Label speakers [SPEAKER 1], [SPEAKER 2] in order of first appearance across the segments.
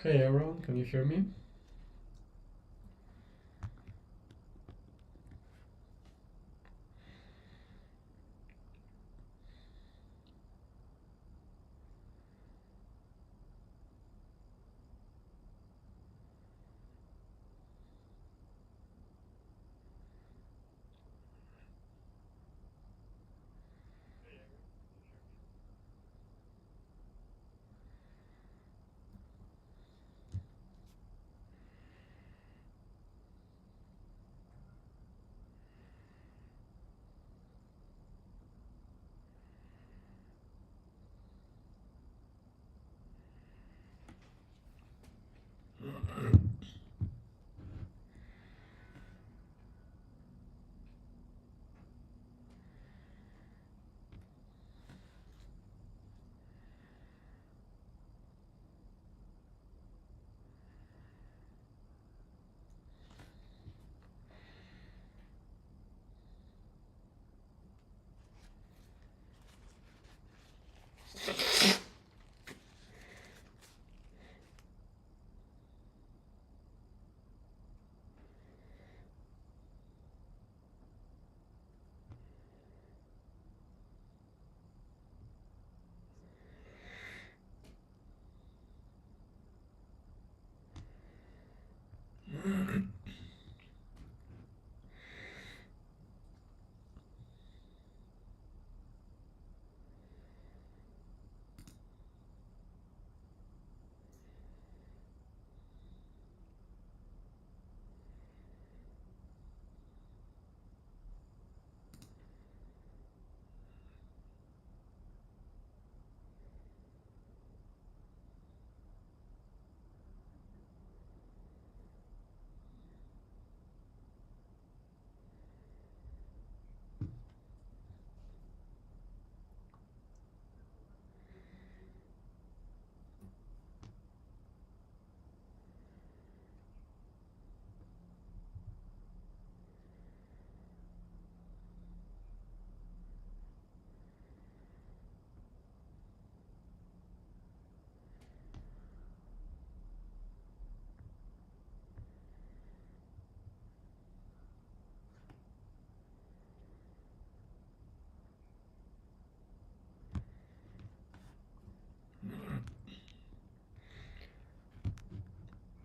[SPEAKER 1] Hey everyone, can you hear me?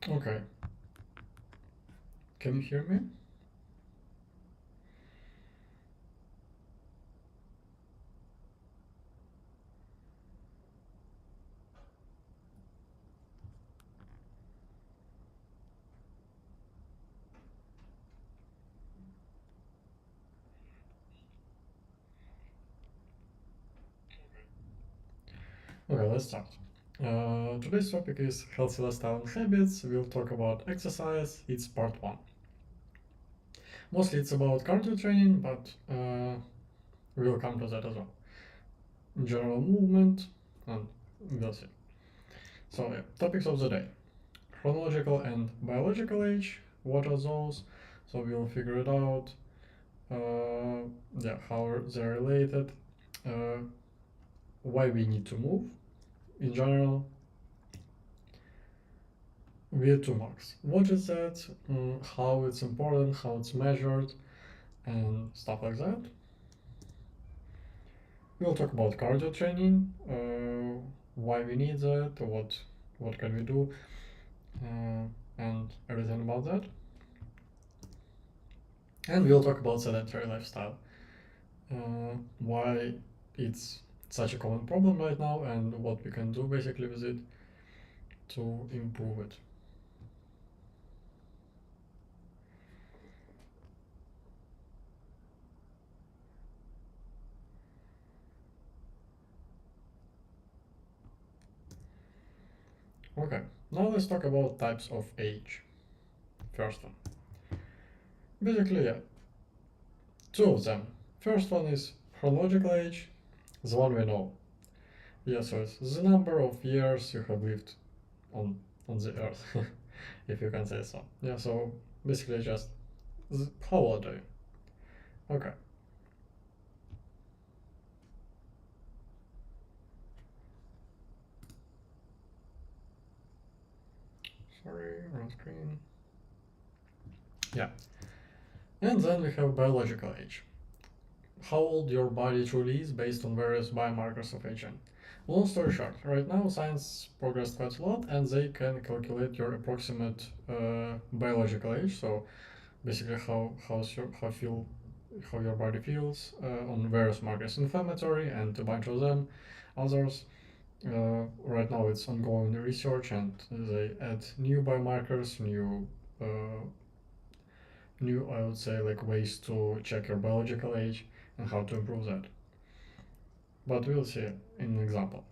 [SPEAKER 1] Okay, can you hear me? Okay, let's start. Today's topic is healthy lifestyle and habits. We'll talk about exercise. It's part one. Mostly it's about cardio training, but we'll come to that as well. General movement, and we'll see. So, yeah, topics of the day: chronological and biological age. What are those? So we'll figure it out. Yeah, how they're related. Uh, why we need to move in general. VO2 max. What is that? How it's important, how it's measured, and stuff like that. We'll talk about cardio training, why we need that, what can we do, and everything about that. And we'll talk about sedentary lifestyle, why it's such a common problem right now, and what we can do basically with it to improve it. Okay, now let's talk about types of age. First one. Basically, yeah, two of them. First one is chronological age, the one we know. Yeah, so it's the number of years you have lived on on the earth, if you can say so. Yeah, so basically just how old are you? Okay. Sorry, wrong screen. Yeah. And then we have biological age. How old your body truly is based on various biomarkers of aging. Long story short, right now science progressed quite a lot and they can calculate your approximate biological age. So basically how your body feels on various markers, inflammatory and a bunch of them, others. Right now it's ongoing research and they add new biomarkers, uh, new I would say like ways to check your biological age and how to improve that. But we'll see in an example.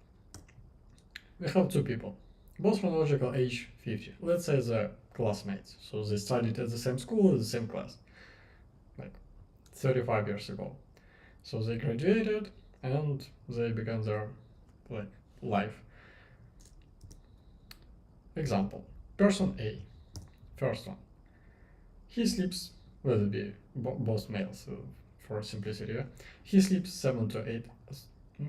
[SPEAKER 1] We have two people, both chronological age 50. Let's say they're classmates, so they studied at the same school, the same class, like 35 years ago. So they graduated and they began their like life. Example: Person A, first one. He sleeps. Let it be both males for simplicity. Yeah? He sleeps 7 to 8,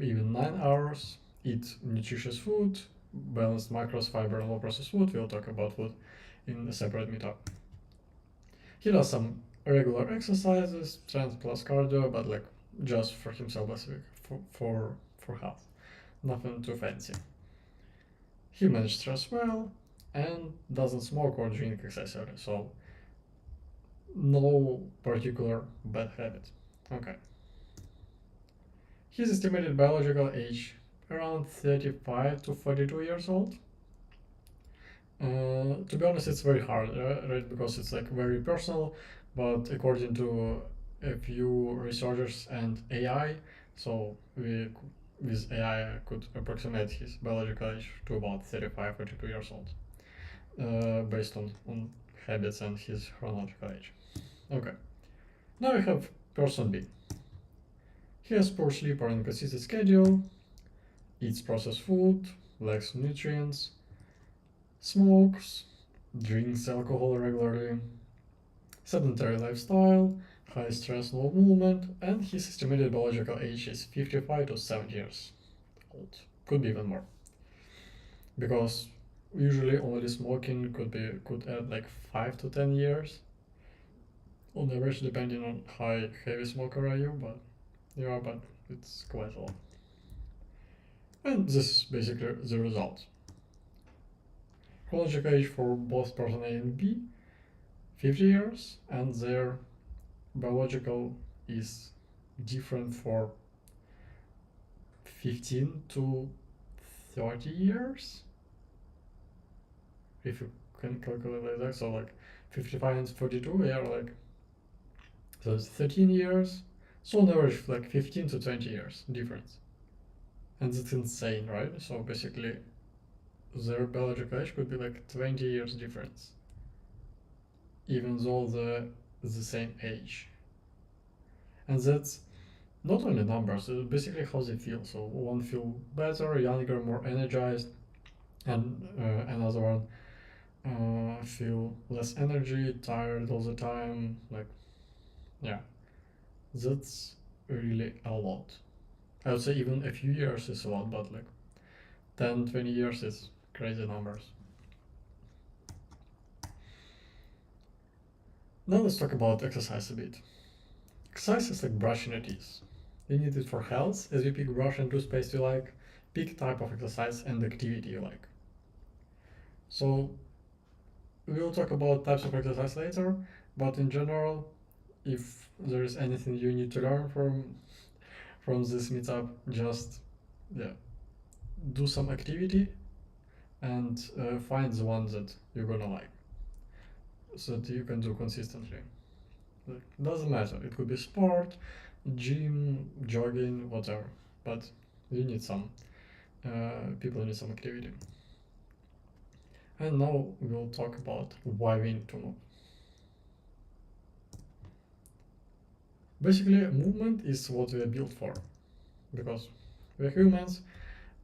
[SPEAKER 1] even 9 hours. Eat nutritious food, balanced macros, fiber, and low processed food. We'll talk about food in a separate meetup. He does some regular exercises, strength plus cardio, but like just for himself, basically for health. Nothing too fancy. He manages stress well and doesn't smoke or drink excessively, so no particular bad habit. Okay. His estimated biological age around 35 to 42 years old. To be honest, it's very hard, right? Because it's like very personal. But according to a few researchers and AI, so we with AI could approximate his biological age to about 35 or 42 years old, based on habits and his chronological age. Okay. Now we have person B. He has poor sleep or inconsistent schedule, eats processed food, lacks nutrients, smokes, drinks alcohol regularly, sedentary lifestyle, high stress, low movement, and his estimated biological age is 55 to 70 years old. Could be even more. Because usually only smoking could add like 5 to 10 years on average, depending on how heavy smoker are you, but it's quite a lot. And this is basically the result. Chronological age for both person A and B, 50 years, and their biological is different for 15 to 30 years. If you can calculate like that, so like 55 and 42, yeah, like so it's 13 years. So on average, like 15 to 20 years difference. And it's insane, right? So basically, their biological age could be like 20 years difference, even though they're the same age. And that's not only numbers, it's basically how they feel. So one feel better, younger, more energized, and another one feel less energy, tired all the time. Like, yeah, that's really a lot. I would say even a few years is a lot, but like 10, 20 years is crazy numbers. Now let's talk about exercise a bit. Exercise is like brushing your teeth. You need it for health, as you pick brush and toothpaste you like, pick type of exercise and activity you like. So we'll talk about types of exercise later, but in general, if there is anything you need to learn from this meetup, just yeah, do some activity and find the one that you're gonna like, so that you can do consistently. Like, doesn't matter. It could be sport, gym, jogging, whatever. But you need some. People need some activity. And now we'll talk about why we need to move. Basically, movement is what we are built for, because we're humans.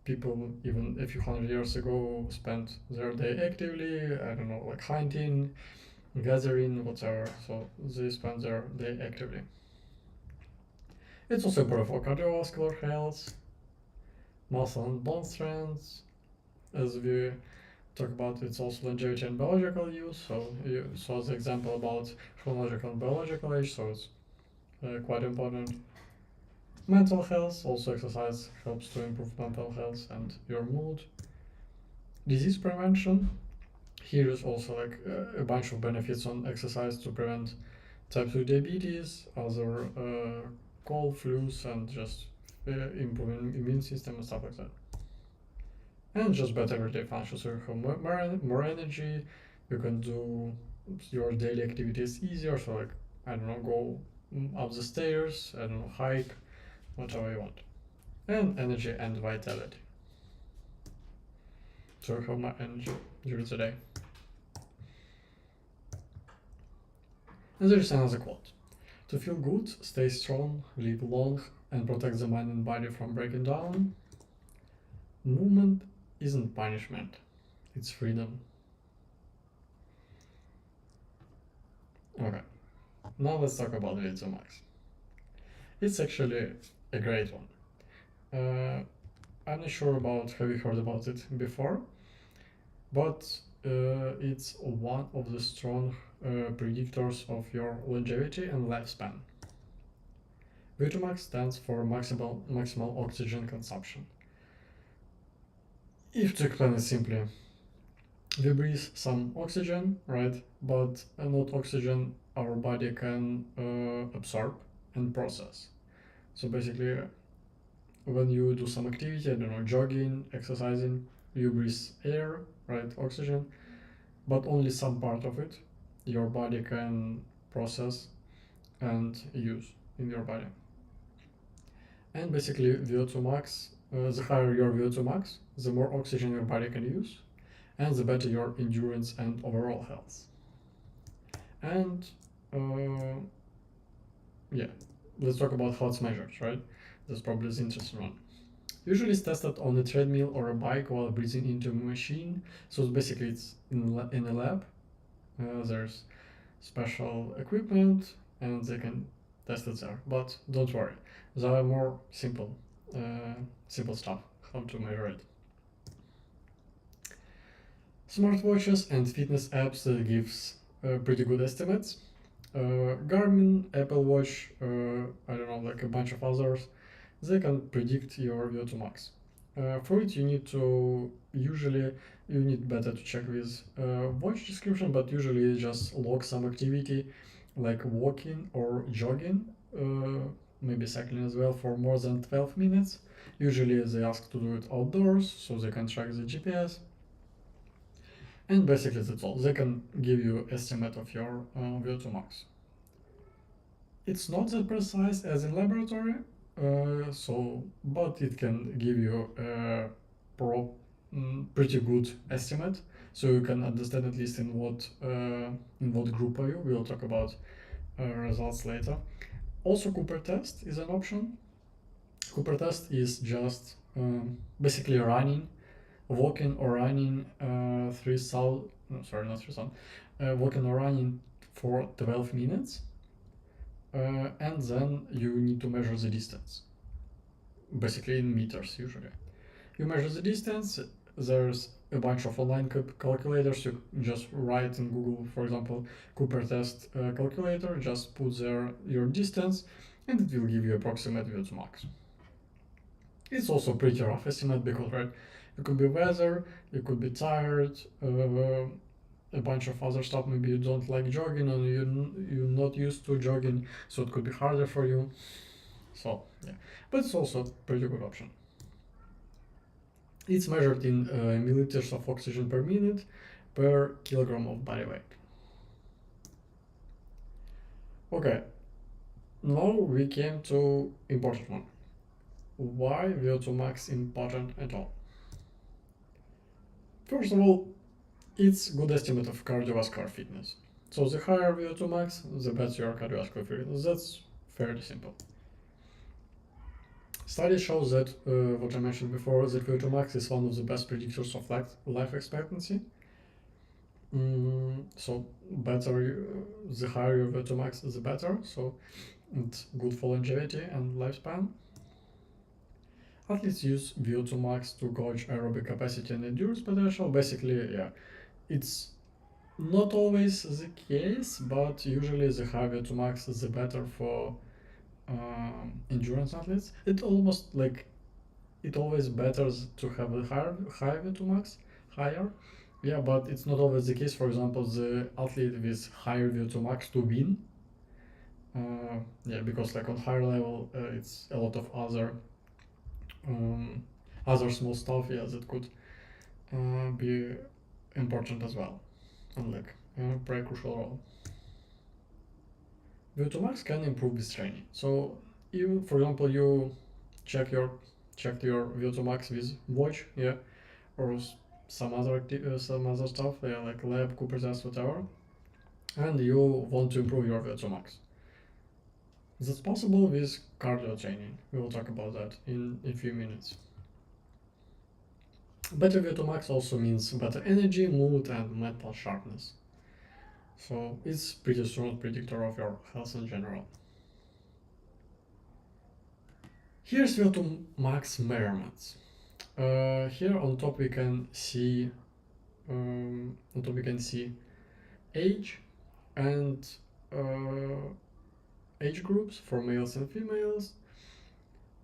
[SPEAKER 1] People, even a few hundred years ago, spent their day actively. I don't know, like hunting, gathering, whatever. So they spend their day actively. It's also important for cardiovascular health, muscle and bone strength, as we talk about its also longevity and biological use. So you saw the example about chronological and biological age, so it's quite important. Mental health, also exercise helps to improve mental health and your mood. Disease prevention, here is also like a bunch of benefits on exercise to prevent type 2 diabetes, other cold, flus, and just improving immune system and stuff like that. And just better everyday functions, so you have more energy, you can do your daily activities easier, so like, I don't know, go up the stairs, I don't know, hike, whatever you want. And energy and vitality. So you have more energy during the day. And there is another quote. To feel good, stay strong, live long, and protect the mind and body from breaking down. Movement isn't punishment, it's freedom. Okay, now let's talk about VO2 Max. It's actually a great one. I'm not sure about have you heard about it before, but it's one of the strong predictors of your longevity and lifespan. VO2 Max stands for maximal oxygen consumption. If to explain it simply, we breathe some oxygen, right? But not oxygen our body can absorb and process. So basically, when you do some activity, I don't know, jogging, exercising, you breathe air, right? Oxygen, but only some part of it your body can process and use in your body. And basically, VO2 max, the higher your VO2 max, the more oxygen your body can use, and the better your endurance and overall health. And yeah, let's talk about how it's measured, right? That's probably the interesting one. Usually it's tested on a treadmill or a bike while breathing into a machine. So basically it's in a lab. There's special equipment and they can test it there. But don't worry, there are more simple stuff how to measure it. Smartwatches and fitness apps gives pretty good estimates. Garmin, Apple Watch, I don't know, like a bunch of others, they can predict your VO2 max. For it, you need better to check with watch description, but usually just log some activity like walking or jogging, maybe cycling as well for more than 12 minutes. Usually they ask to do it outdoors so they can track the GPS. And basically that's all. They can give you estimate of your VO2 max. It's not that precise as in laboratory, but it can give you a pretty good estimate, so you can understand at least in what group are you. We'll talk about results later. Also, Cooper test is an option. Cooper test is just basically walking or running 3,000. No, sorry, not 3,000. Walking or running for 12 minutes. And then you need to measure the distance, basically in meters usually. You measure the distance, there's a bunch of online calculators, you just write in Google, for example, Cooper test calculator, just put there your distance, and it will give you approximate VO2 max. It's also pretty rough estimate because, right, you could be weather, you could be tired, a bunch of other stuff. Maybe you don't like jogging or you're not used to jogging, so it could be harder for you. So yeah, but it's also a pretty good option. It's measured in milliliters of oxygen per minute per kilogram of body weight. Okay, now we came to important one. Why VO2 max important at all? First of all, it's good estimate of cardiovascular fitness. So the higher VO2 max, the better your cardiovascular fitness. That's fairly simple. Study shows that, what I mentioned before, that VO2 max is one of the best predictors of life expectancy. So the higher your VO2 max, the better. So it's good for longevity and lifespan. Athletes use VO2 max to gauge aerobic capacity and endurance potential. Basically, yeah, it's not always the case, but usually the higher VO2 max the better for endurance athletes. It almost like it always better to have a higher VO2 max, higher. Yeah, but it's not always the case. For example, the athlete with higher VO2 max to win. Yeah, because like on higher level, it's a lot of um, other small stuff. Yeah, that could be important as well, and like play a crucial role. VO2 max can improve with training. So, you, for example, you check your checked your VO2 max with watch, yeah, or some other stuff, yeah, like lab, Cooper test, whatever, and you want to improve your VO2 max. That's possible with cardio training. We will talk about that in a few minutes. Better VO2 max also means better energy, mood, and mental sharpness. So it's pretty strong predictor of your health in general. Here's VO2 max measurements. Here on top we can see age and age groups for males and females.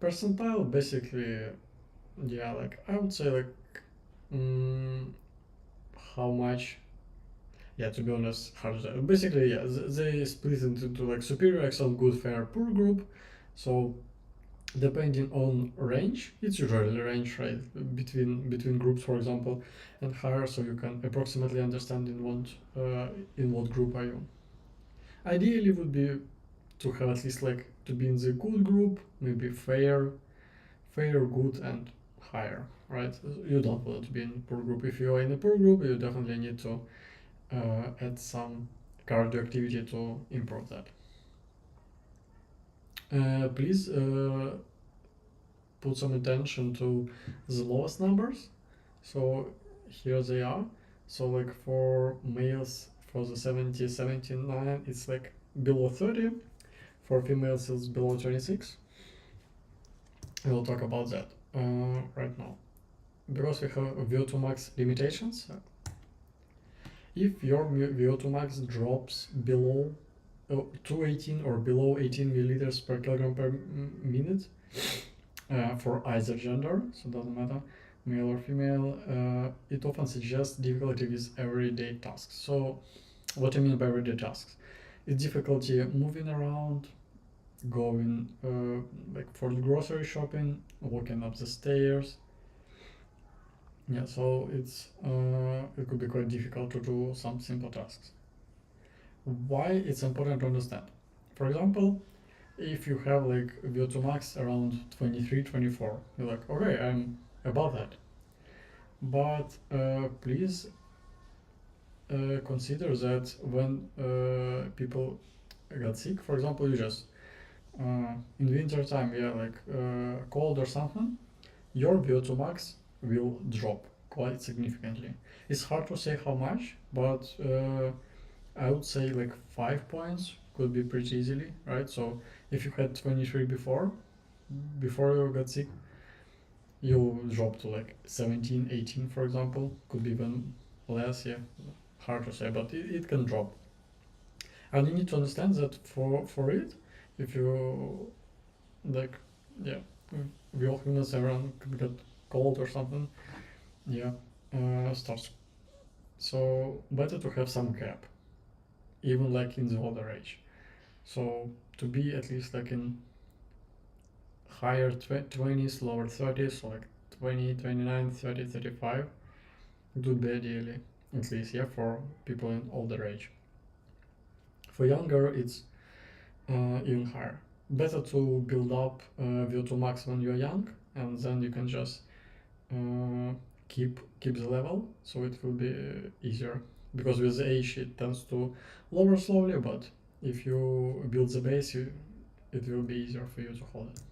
[SPEAKER 1] Percentile, basically, yeah, like I would say like how much. Yeah, to be honest, hard to say. Basically, yeah, they split into like superior, excellent, good, fair, poor group. So depending on range, it's usually range, right, between groups, for example, and higher, so you can approximately understand in what group are you. Ideally would be to have at least like to be in the good group, maybe fair, good, and higher, right? You don't want to be in poor group. If you are in a poor group, you definitely need to add some cardio activity to improve that. Please put some attention to the lowest numbers. So here they are. So like for males, for the 70, 79, it's like below 30. For females, it's below 26. We'll talk about that right now. Because we have VO2 max limitations, if your VO2 max drops below 218 or below 18 milliliters per kilogram per minute for either gender, so it doesn't matter, male or female, it often suggests difficulty with everyday tasks. So, what I mean by everyday tasks? It's difficulty moving around, going like for the grocery shopping, walking up the stairs. Yeah, so it could be quite difficult to do some simple tasks. Why it's important to understand? For example, if you have like VO2 max around 23, 24, you're like, okay, I'm above that. But please consider that when people got sick, for example, you just in winter time, yeah, like cold or something, your VO2 max will drop quite significantly. It's hard to say how much, but I would say like 5 points could be pretty easily, right? So if you had 23 before you got sick, you drop to like 17, 18, for example. Could be even less, yeah. Hard to say, but it can drop. And you need to understand that for it, if you like, yeah, we all humans everyone could get cold or something, yeah, starts. So better to have some gap, even like in the older age. So to be at least like in higher 20s, lower 30s, so like 20, 29, 30, 35, it would be ideally, at least, yeah, for people in older age. For younger, it's even higher. Better to build up VO2 max when you're young, and then you can just keep the level, so it will be easier. Because with age, it tends to lower slowly, but if you build the base, it will be easier for you to hold it.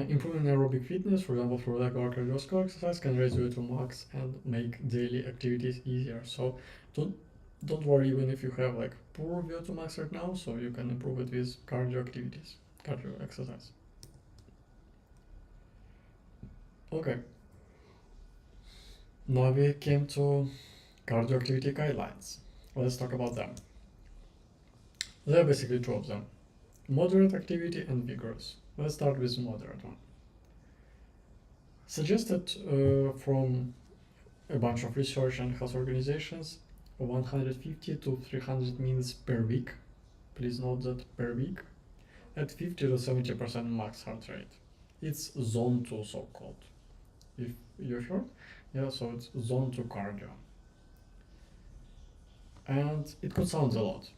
[SPEAKER 1] Improving aerobic fitness, for example, through regular cardiovascular exercise, can raise VO2 max and make daily activities easier. So don't worry even if you have like poor VO2 max right now, so you can improve it with cardio activities, cardio exercise. Okay, now we came to cardio activity guidelines. Let's talk about them. There are basically two of them: moderate activity and vigorous. Let's start with moderate one. Suggested from a bunch of research and health organizations, 150 to 300 minutes per week. Please note that per week, at 50 to 70% max heart rate. It's zone 2, so called. If you've heard, yeah, so it's zone 2 cardio. And it could sound a lot.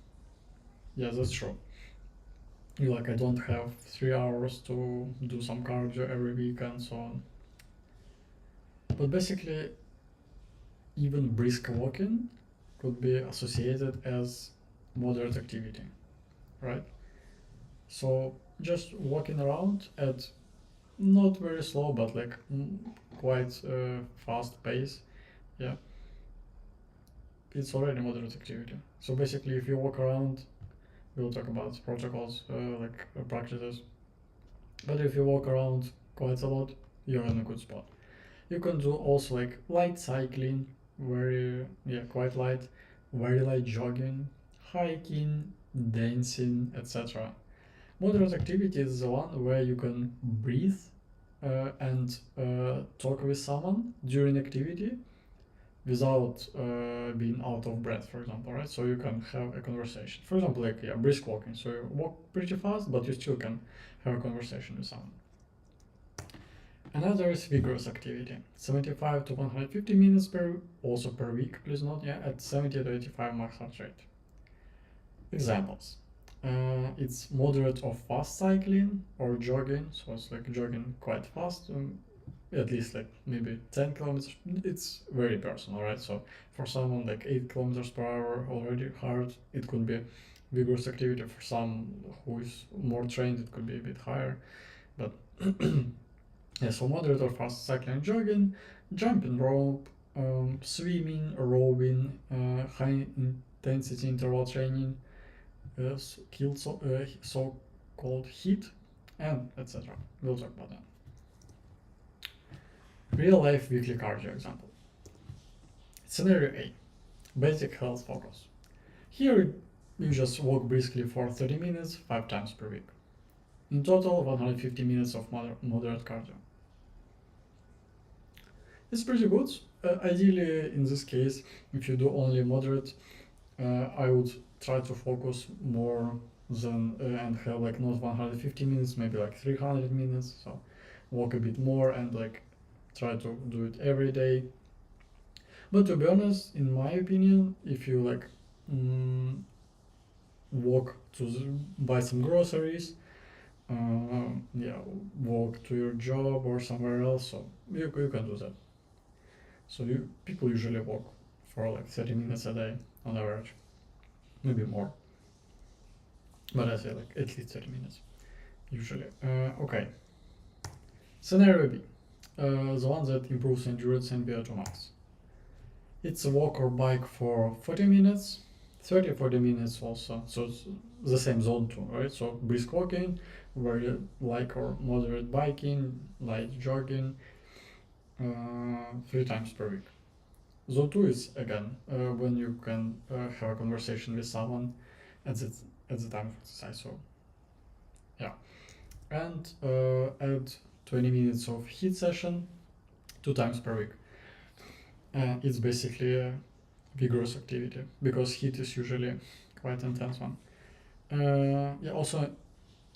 [SPEAKER 1] Yeah, that's true. You like, I don't have 3 hours to do some cardio every week and so on. But basically, even brisk walking could be associated as moderate activity, right? So just walking around at not very slow, but like quite fast pace, yeah, it's already moderate activity. So basically, if you walk around, we'll talk about protocols, practices. But if you walk around quite a lot, you're in a good spot. You can do also like light cycling, quite light, very light jogging, hiking, dancing, etc. Moderate activity is the one where you can breathe and talk with someone during activity without being out of breath, for example, right? So you can have a conversation. For example, like, yeah, brisk walking. So you walk pretty fast, but you still can have a conversation with someone. Another is vigorous activity, 75 to 150 minutes also per week, please note, yeah, at 70 to 85 max heart rate. Examples. It's moderate or fast cycling or jogging, so it's like jogging quite fast, at least like maybe 10 kilometers. It's very personal, right? So for someone like 8 kilometers per hour already hard, it could be vigorous activity. For some who is more trained, it could be a bit higher. But yeah, so moderate or fast cycling, jogging, jumping rope, swimming, rowing, high intensity interval training, so-called HIIT, and etc. We'll talk about that. Real life weekly cardio example. Scenario A, basic health focus. Here you just walk briskly for 30 minutes 5 times per week. In total, 150 minutes of moderate cardio. It's pretty good. Ideally, in this case, if you do only moderate, I would try to focus more than and have like not 150 minutes, maybe like 300 minutes. So walk a bit more and like try to do it every day. But to be honest, in my opinion, if you like walk to buy some groceries, walk to your job or somewhere else, so you can do that. So people usually walk for like 30 minutes a day on average, maybe more. But I say like at least 30 minutes, usually. Okay. Scenario B, the one that improves endurance and VO2 max. It's a walk or bike for 40 minutes, 30-40 minutes also. So it's the same zone 2, right? So brisk walking, very light or moderate biking, light jogging, 3 times per week. Zone 2 is again when you can have a conversation with someone at the time of exercise. So yeah, and add 20 minutes of HIIT session 2 times per week. It's basically a vigorous activity because HIIT is usually quite intense one. Also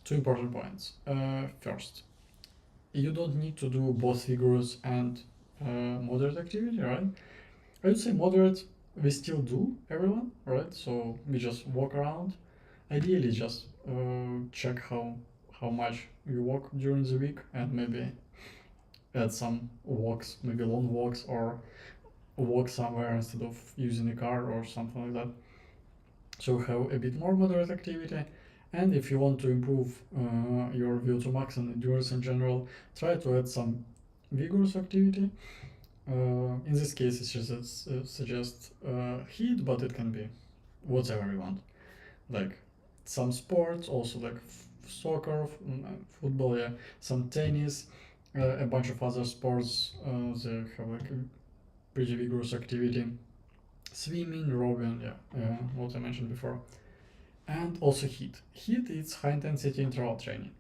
[SPEAKER 1] 2 important points. First, you don't need to do both vigorous and moderate activity, right? I would say moderate we still do, everyone, right? So we just walk around. Ideally, just check how much you walk during the week and maybe add some walks, maybe long walks or walk somewhere instead of using a car or something like that. So have a bit more moderate activity. And if you want to improve your VO2 max and endurance in general, try to add some vigorous activity. In this case, it just suggests HIIT, but it can be whatever you want. Like some sports, also like soccer, football, yeah, some tennis, A bunch of other sports, they have like a pretty vigorous activity. Swimming, rowing, yeah, what I mentioned before. And also HIIT. HIIT is high intensity interval training.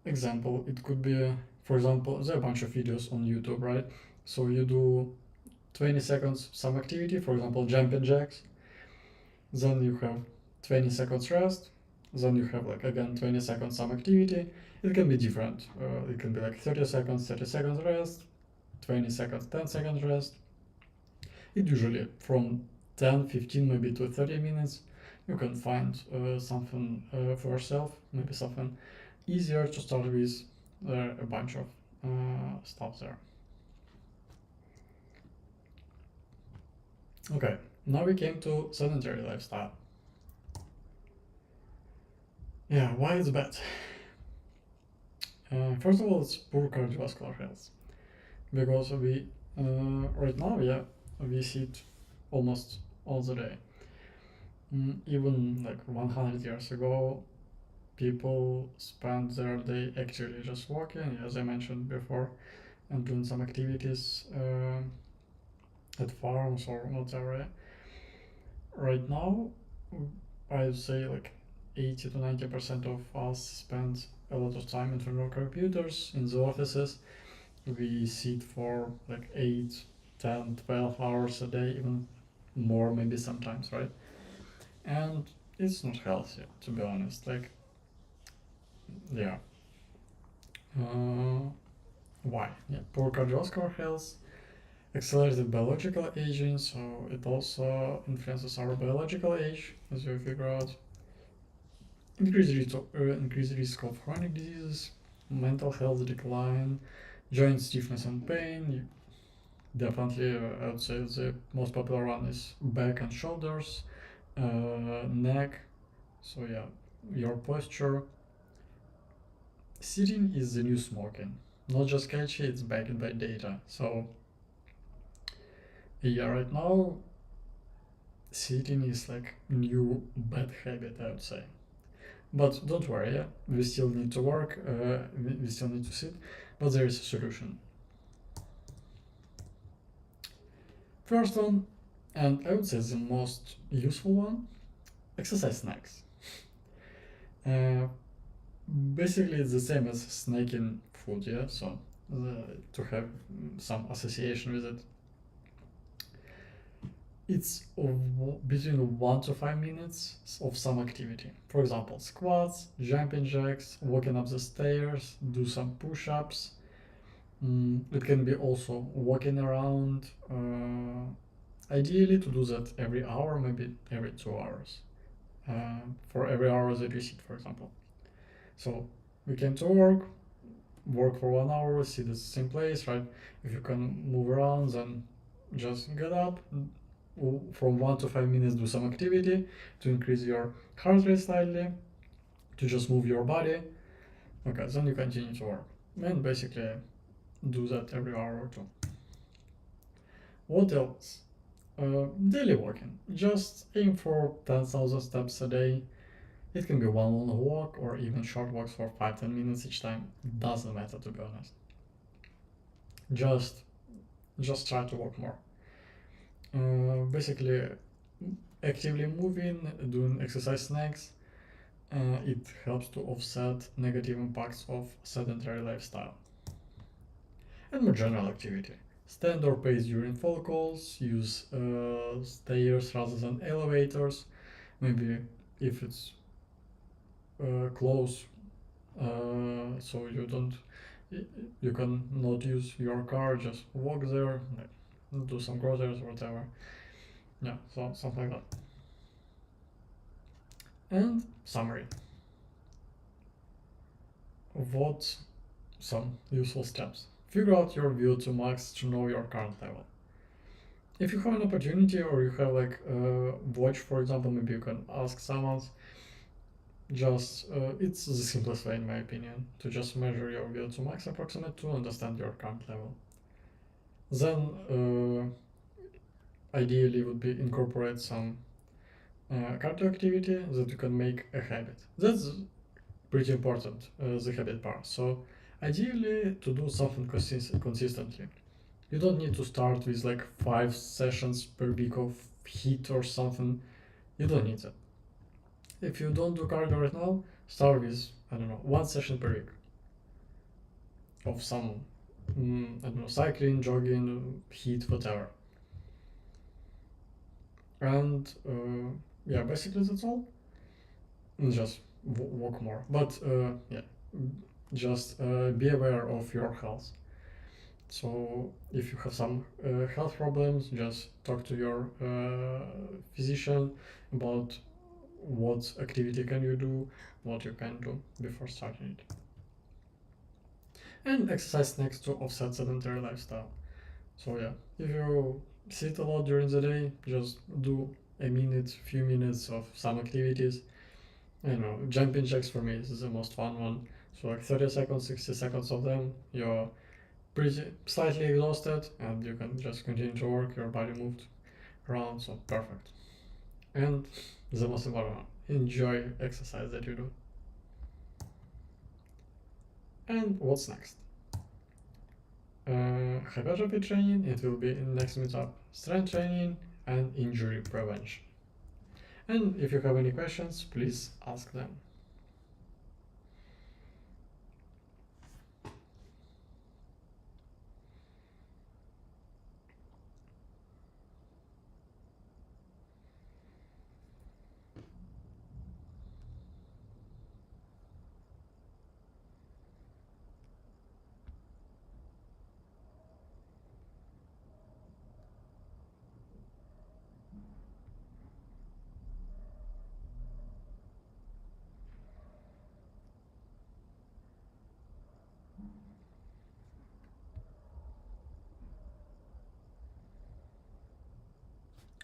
[SPEAKER 1] Example, it could be, for example, there are a bunch of videos on YouTube, right? So you do 20 seconds some activity, for example, jumping jacks, then you have 20 seconds rest, then you have like again 20 seconds some activity. It can be different. It can be like 30 seconds rest, 20 seconds, 10 seconds rest. It usually from 10, 15, maybe to 30 minutes. You can find something for yourself, maybe something easier to start with. There are a bunch of stuff there. Okay, now we came to sedentary lifestyle. Yeah, why it's bad? First of all, it's poor cardiovascular health because we right now, yeah, we sit almost all the day. Even like 100 years ago, people spent their day actually just walking, as I mentioned before, and doing some activities at farms or whatever. Right now, I'd say like 80 to 90% of us spend a lot of time in front of computers in the offices. We sit for like 8, 10, 12 hours a day, even more maybe sometimes, right? And it's not healthy, to be honest. Like, yeah. Uh, why? Yeah, poor cardiovascular health, accelerated biological aging, so it also influences our biological age, as we figure out. Increased risk of chronic diseases, mental health decline, joint stiffness and pain. Definitely, I would say the most popular one is back and shoulders, neck. So yeah, your posture. Sitting is the new smoking. Not just catchy, it's backed by data. So yeah, right now sitting is like new bad habit, I would say. But don't worry, yeah, we still need to work, we still need to sit, but there is a solution. First one, and I would say the most useful one, exercise snacks. Uh, Basically, it's the same as snacking food, yeah, so to have some association with it. It's between 1 to 5 minutes of some activity. For example, squats, jumping jacks, walking up the stairs, do some push ups. It can be also walking around. Ideally, to do that every hour, maybe every 2 hours. For every hour that you sit, for example. So we came to work for 1 hour, sit at the same place, right? If you can move around, then just get up, from 1 to 5 minutes do some activity to increase your heart rate slightly, to just move your body. Okay, then you continue to work. And basically do that every hour or two. What else? Daily walking. Just aim for 10,000 steps a day. It can be one long walk or even short walks for 5-10 minutes each time. Doesn't matter, to be honest. Just just try to walk more. Basically, actively moving, doing exercise snacks, it helps to offset negative impacts of sedentary lifestyle. And more general activity. Stand or pace during phone calls, use stairs rather than elevators. Maybe if it's close, so you don't, you can not use your car, just walk there, like, do some groceries or whatever. Yeah, so something like that. And summary. What some useful steps? Figure out your VO2 max to know your current level. If you have an opportunity or you have like a watch, for example, maybe you can ask someone. Just it's the simplest way, in my opinion, to just measure your VO2 max approximate to understand your current level. Then ideally would be incorporate some cardio activity that you can make a habit. That's pretty important, the habit part. So Ideally, to do something consistently. You don't need to start with like 5 sessions per week of HIIT or something. You don't need that. If you don't do cardio right now, start with, I don't know, 1 session per week of some, I don't know, cycling, jogging, HIIT, whatever. And yeah, basically that's all. And just walk more. But yeah, just be aware of your health. So if you have some health problems, just talk to your physician about what activity can you do, what you can do before starting it. And exercise next to offset sedentary lifestyle. So yeah, if you sit a lot during the day, just do a minute, few minutes of some activities. I know jumping jacks for me is the most fun one. So like 30 seconds, 60 seconds of them, you're pretty slightly exhausted and you can just continue to work, your body moved around, so perfect. And the most important one, enjoy exercise that you do. And what's next? Hypertrophy training, it will be in next meetup. Strength training and injury prevention. And if you have any questions, please ask them.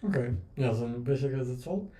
[SPEAKER 1] Okay, yeah, then basically that's all.